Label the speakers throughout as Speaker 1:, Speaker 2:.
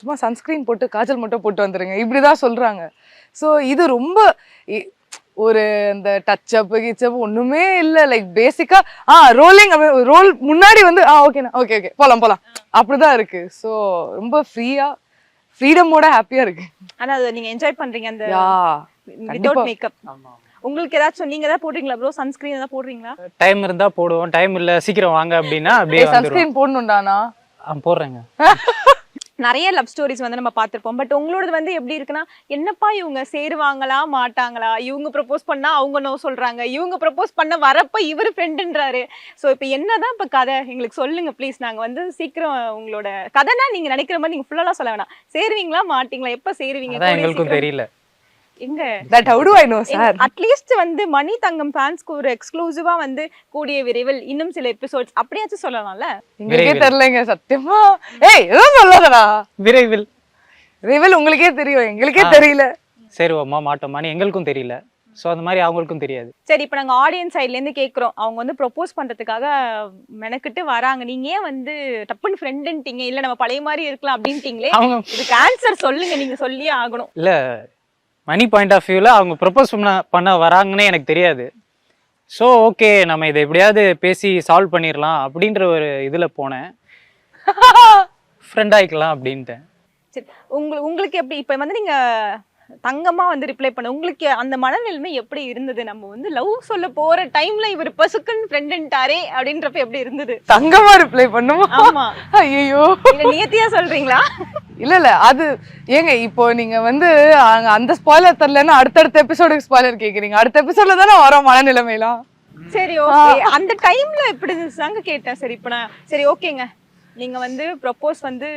Speaker 1: சும்மா சன்ஸ்கிரீன் போட்டு காஜல் மட்டும் போட்டு வந்துருங்க இப்படிதான் சொல்றாங்க. ஸோ இது ரொம்ப ஒரு இந்த டச் அப் கிச்சப் ஒண்ணுமே இல்லை. லைக் பேசிக்கா ரோலிங் ரோல் முன்னாடி வந்து ஓகேண்ணா ஓகே ஓகே போலாம் போலாம் அப்படிதான் இருக்கு. ஸோ ரொம்ப ஃப்ரீடமோட ஹாப்பியா இருக்கு.
Speaker 2: ஆனா அதை நீங்க என்ஜாய் பண்றீங்க அந்த
Speaker 1: கண்டிப்பா.
Speaker 2: Without makeup. உங்களுக்கு ஏதாச்சும் நீங்க ஏதாவது போடுறீங்களா ப்ரோ? சன்ஸ்கிரீன் ஏதாவது போடுறீங்களா?
Speaker 3: டைம் இருந்தா போடுவோம், டைம் இல்ல சீக்கிரம் வாங்க அப்படின்னா அப்படியே
Speaker 1: சன்ஸ்கிரீன் போடணும்டானா
Speaker 3: போடுறேங்க.
Speaker 2: நிறைய லவ் ஸ்டோரிஸ் வந்து நம்ம பார்த்திருப்போம். பட் உங்களோடது வந்து எப்படி இருக்குன்னா, என்னப்பா இவங்க சேருவாங்களா மாட்டாங்களா, இவங்க ப்ரப்போஸ் பண்ணா அவங்க நோ சொல்றாங்க, இவங்க ப்ரப்போஸ் பண்ண வரப்ப இவர் ஃப்ரெண்டுன்றாரு. ஸோ இப்போ என்னதான் இப்போ கதை எங்களுக்கு சொல்லுங்க ப்ளீஸ். நாங்க வந்து சீக்கிரம் உங்களோட கதைனா நீங்க நினைக்கிற மாதிரி நீங்க ஃபுல்லா சொல்ல வேணாம். சேருவீங்களா மாட்டீங்களா, எப்ப சேருவீங்க?
Speaker 3: அதான் எங்களுக்கும் தெரியல.
Speaker 2: எங்க
Speaker 1: that how do I know sir?
Speaker 2: At least வந்து மணி தங்கம் ஃபேன்ஸ்க்கு ஒரு எக்ஸ்க்ளூசிவா வந்து கூடிய விரைவில் இன்னும் சில எபிசோட்ஸ் அப்படியாச்சும் சொல்லலாம்ல.
Speaker 1: எங்களுக்கே தெரியலங்க சத்தியமா. எதுவும் சொல்லாதடா. விரைவில் உங்களுக்கே தெரியும், எங்களுக்கே தெரியல.
Speaker 3: சேருவோமா மாட்டோமான்னு எங்களுக்கும் தெரியல. ஸோ அந்த மாதிரி அவங்களுக்கும் தெரியாது.
Speaker 2: சரி, இப்போ நாங்கள் ஆடியன்ஸ் சைட்லேருந்து கேட்குறோம். அவங்க வந்து ப்ரொப்போஸ் பண்ணுறதுக்காக மெனக்கிட்டு வராங்க. நீங்கள் ஏன் வந்து டப்புன்னு ஃப்ரெண்டுன்ட்டீங்க, இல்லை நம்ம பழைய மாதிரி இருக்கலாம் அப்படின்ட்டீங்களே, இதுக்கு ஆன்சர் சொல்லுங்க, நீங்கள் சொல்லியே ஆகணும்.
Speaker 3: இல்லை, மணி பாயிண்ட் ஆஃப் வியூவில் அவங்க ப்ரொப்போஸ் பண்ண வராங்கன்னே எனக்கு தெரியாது. ஸோ ஓகே நம்ம இதை எப்படியாவது பேசி சால்வ் பண்ணிடலாம் அப்படின்ற ஒரு இதில் போனேன். ஃப்ரெண்ட் ஆகிக்கலாம் அப்படின்ட்டேன்.
Speaker 2: சரி, உங்களுக்கு எப்படி இப்போ வந்து நீங்கள் தங்கமா வந்து ரிப்ளை பண்ண உங்களுக்கு அந்த மனநிலைமை எப்படி இருந்தது? நம்ம வந்து லவ் சொல்ல போற டைம்ல இவர் பசுக்குன்னு ஃப்ரெண்டுன்ட்டாரே அப்படின்றப்ப எப்படி இருந்தது?
Speaker 1: தங்கமா ரிப்ளை பண்ணுமா?
Speaker 2: ஆமா.
Speaker 1: ஐயோ,
Speaker 2: இல்ல நியத்தியா சொல்றீங்களா?
Speaker 1: இல்ல அது ஏங்க இப்போ நீங்க வந்து அந்த ஸ்பாயிலர் தரலன்னா அடுத்தடுத்த எபிசோடுக்கு ஸ்பாயிலர் கேக்குறீங்க. அடுத்த எபிசோட்ல தானே வரோம் மனநிலைமைலாம்.
Speaker 2: சரி ஓகே, அந்த டைம்ல எப்படி தாங்க கேட்டேன். சரி இப்போ நான் சரி ஓகேங்க, நீங்க வந்து ப்ரப்போஸ் வந்து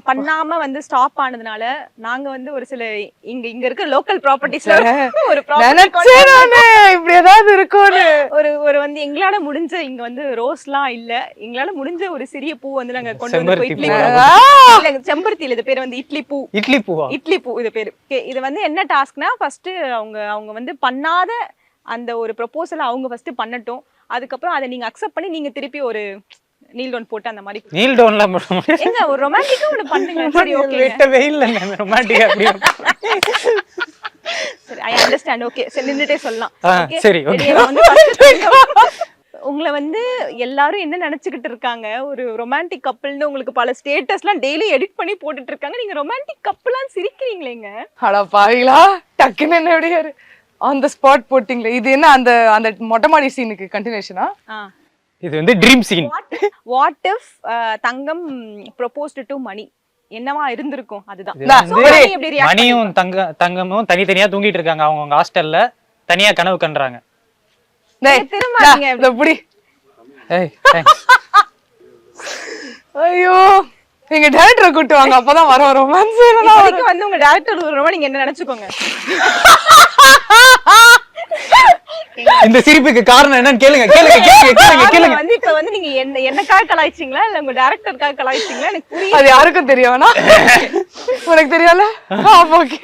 Speaker 2: பண்ணாம வந்து ஸ்டாப் ஆனதுனால நாங்க வந்து ஒரு சில இங்க இருக்க லோக்கல் ப்ராப்பர்ட்டிஸ்ல ஒரு
Speaker 1: இப்படி ஏதாவது இருக்கும்னு
Speaker 2: ஒரு வந்து எங்களால முடிஞ்ச இங்க வந்து ரோஸ்லாம் இல்ல, எங்களால முடிஞ்ச ஒரு சிறிய பூ வந்து நாங்க கொண்டு வந்து இட்லி செம்பருத்தி இல்ல, இது பேர் வந்து இட்லி பூ இது பேரு. இது வந்து என்ன டாஸ்க்னா, ஃபர்ஸ்ட் அவங்க வந்து பண்ணாத அந்த ஒரு ப்ரொபோசலை அவங்க ஃபர்ஸ்ட் பண்ணட்டும். அதுக்கப்புறம் அதை நீங்க அக்செப்ட் பண்ணி நீங்க திருப்பி ஒரு நீல் டவுன் போட்டு அந்த மாதிரி
Speaker 3: நீல் டவுன்ல
Speaker 2: எங்க ஒரு ரொமான்டிக்கா ஒன்னு பண்ணுங்க. சரி ஓகே,
Speaker 3: வெட்டவே இல்ல ரொமான்டிக்கா அப்படி.
Speaker 2: சரி ஐ அண்டர்ஸ்டாண்ட். ஓகே சரி நின்னுட்டே சொல்லலாம்.
Speaker 3: சரி ஓகே.
Speaker 2: உங்களை வந்து எல்லாரும் என்ன நினைச்சுக்கிட்டு இருக்காங்க, ஒரு ரொமான்டிக் கப்பிள்னு உங்களுக்கு பல ஸ்டேட்டஸ்லாம் டெய்லி எடிட் பண்ணி போட்டுட்டு இருக்காங்க. நீங்க ரொமான்டிக் கப்பிள்லாம் சிரிக்கிறீங்களேங்க.
Speaker 1: அட பாவிங்களா, டக்குன்னு என்ன எப்படியா ஆன் தி ஸ்பாட் போட்டிங்களே. இது என்ன அந்த அந்த மொட்டை மாடி சீனுக்கு கண்டினியூஷனா?
Speaker 3: இது வந்து dream scene.
Speaker 2: What if Thangam proposed to Mani, என்னவா இருந்திருக்கும்? அதுதான்.
Speaker 3: மணியும் தங்கமும் தனித்தனியா தூங்கிட்டு இருக்காங்க அவங்க ஹாஸ்டல்ல, தனியா கனவு கண்டுறாங்க.
Speaker 1: ஐயோ, எங்க டைரக்டரை கூட்டு வாங்க, அப்பதான் வர ரொமான்ஸ்.
Speaker 2: வந்து உங்க டைரக்டர் வருவா, நீங்க என்ன நினைச்சுக்கோங்க.
Speaker 3: இந்த சிரிப்புக்கு காரணம் என்னன்னு கேளுங்க கேளுங்க கேளுங்க கேளுங்க.
Speaker 2: வந்து இப்ப வந்து நீங்க என்னக்காக கலாய்ச்சீங்களா இல்ல உங்க டைரக்டருக்காக கலாய்ச்சீங்களா எனக்கு புரியல.
Speaker 1: அது யாருக்கும் தெரியும்னா உனக்கு தெரியல. ஓகே